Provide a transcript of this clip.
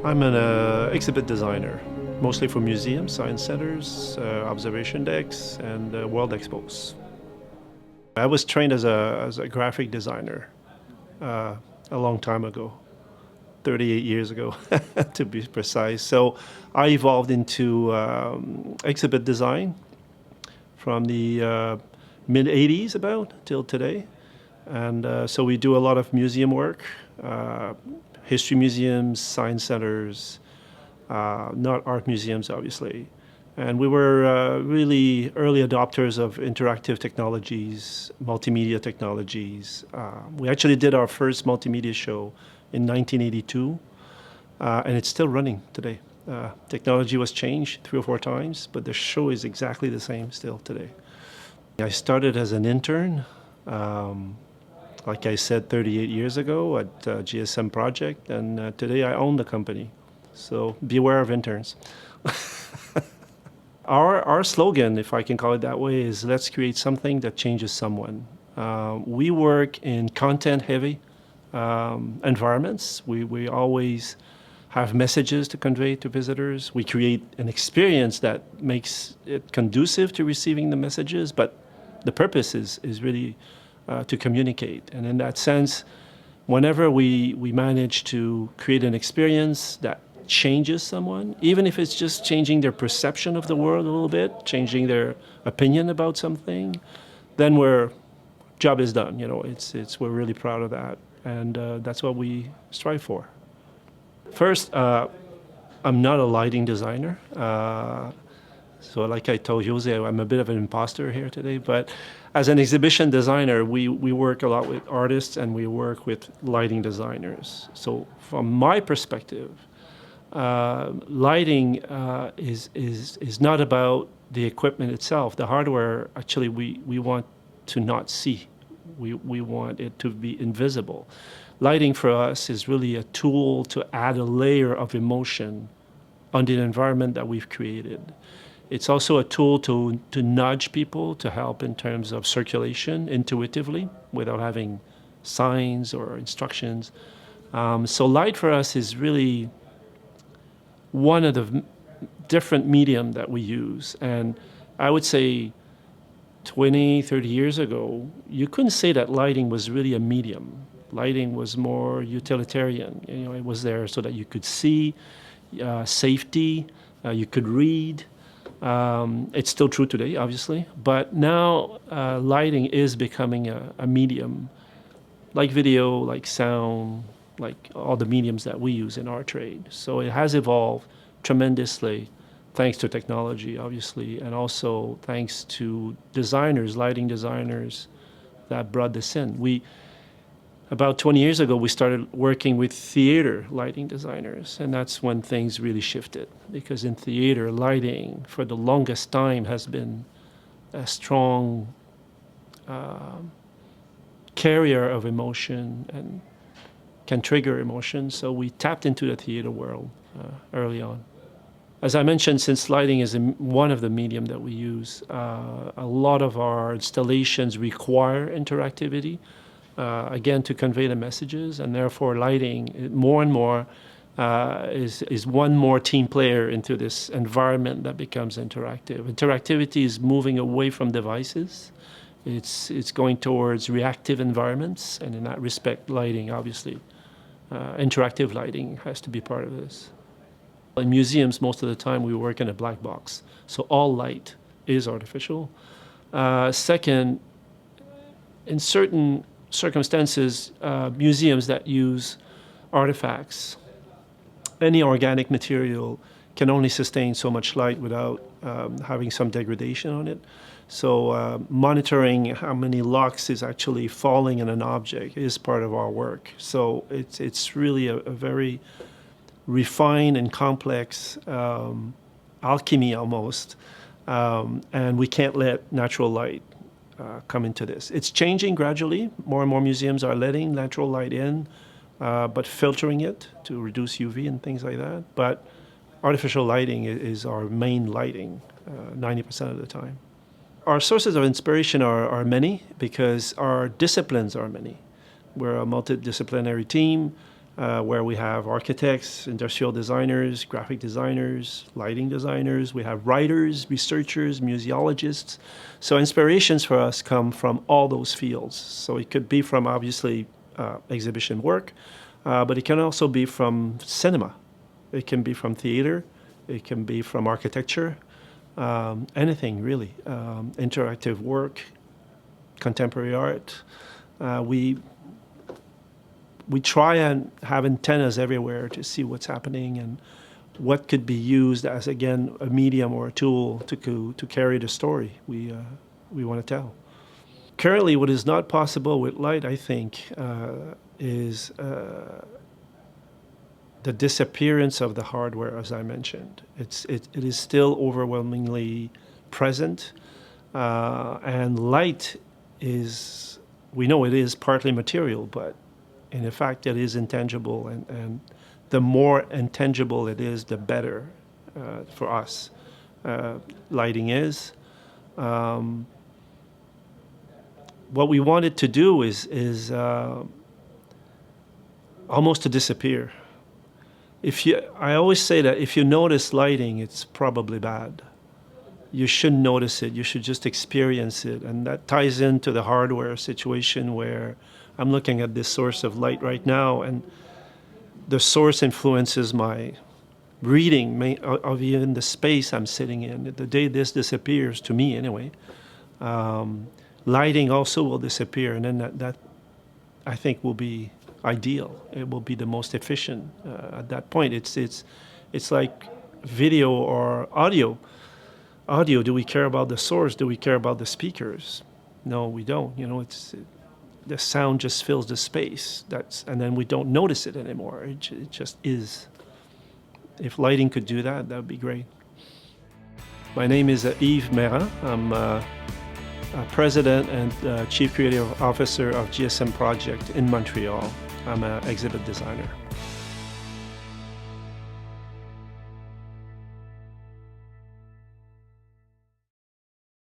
I'm an exhibit designer, mostly for museums, science centers, observation decks, and world expos. I was trained as a graphic designer a long time ago, 38 years ago to be precise. So I evolved into exhibit design from the mid 80s about till today. And so we do a lot of museum work, history museums, science centers, not art museums, obviously. And we were really early adopters of interactive technologies, multimedia technologies. We actually did our first multimedia show in 1982, and it's still running today. Technology was changed 3 or 4 times, but the show is exactly the same still today. I started as an intern, like I said, 38 years ago at GSM Project, and today I own the company. So beware of interns. Our slogan, if I can call it that way, is let's create something that changes someone. We work in content-heavy environments. We always have messages to convey to visitors. We create an experience that makes it conducive to receiving the messages, but the purpose is really to communicate. And in that sense, whenever we manage to create an experience that changes someone, even if it's just changing their perception of the world a little bit, changing their opinion about something, then job is done. You know, we're really proud of that, and that's what we strive for. First, I'm not a lighting designer. So like I told Jose, I'm a bit of an imposter here today, but as an exhibition designer, we work a lot with artists and we work with lighting designers. So from my perspective, lighting is not about the equipment itself. The hardware, actually, we want to not see. We want it to be invisible. Lighting for us is really a tool to add a layer of emotion on the environment that we've created. It's also a tool to nudge people, to help in terms of circulation intuitively without having signs or instructions. So light for us is really one of the different medium that we use. And I would say 20, 30 years ago, you couldn't say that lighting was really a medium. Lighting was more utilitarian. You know, it was there so that you could see, safety, you could read. It's still true today, obviously, but now lighting is becoming a medium, like video, like sound, like all the mediums that we use in our trade. So it has evolved tremendously, thanks to technology, obviously, and also thanks to designers, lighting designers that brought this in. About 20 years ago, we started working with theater lighting designers, and that's when things really shifted, because in theater, lighting for the longest time has been a strong carrier of emotion and can trigger emotion. So we tapped into the theater world early on. As I mentioned, since lighting is one of the medium that we use, a lot of our installations require interactivity. Again, to convey the messages, and therefore lighting more and more is one more team player into this environment that becomes interactive. Interactivity is moving away from devices. It's going towards reactive environments, and in that respect, lighting, obviously, interactive lighting has to be part of this. In museums, most of the time, we work in a black box, so all light is artificial. Second, in certain circumstances, museums that use artifacts, any organic material can only sustain so much light without having some degradation on it. So monitoring how many lux is actually falling in an object is part of our work. So it's really a very refined and complex alchemy almost, and we can't let natural light come into this. It's changing gradually. More and more museums are letting natural light in, but filtering it to reduce UV and things like that. But artificial lighting is our main lighting 90% of the time. Our sources of inspiration are many because our disciplines are many. We're a multidisciplinary team. where we have architects, industrial designers, graphic designers, lighting designers. We have writers, researchers, museologists. So inspirations for us come from all those fields. So it could be from, obviously, exhibition work, but it can also be from cinema. It can be from theater. It can be from architecture. Anything, really. Interactive work, contemporary art. We try and have antennas everywhere to see what's happening and what could be used as, again, a medium or a tool to carry the story we want to tell. Currently, what is not possible with light, I think, is the disappearance of the hardware, as I mentioned. It is still overwhelmingly present, and light is, we know it is partly material, but in fact, it is intangible, and the more intangible it is, the better for us. Lighting is. What we wanted to do is almost to disappear. I always say that if you notice lighting, it's probably bad. You shouldn't notice it. You should just experience it, and that ties into the hardware situation where I'm looking at this source of light right now, and the source influences my reading of even the space I'm sitting in. The day this disappears, to me anyway, lighting also will disappear, and then that I think will be ideal. It will be the most efficient at that point. It's like video or audio. Audio, do we care about the source? Do we care about the speakers? No, we don't. The sound just fills the space. And then we don't notice it anymore. It just is. If lighting could do that, that would be great. My name is Yves Mayrand. I'm President and Chief Creative Officer of GSM Project in Montreal. I'm an exhibit designer.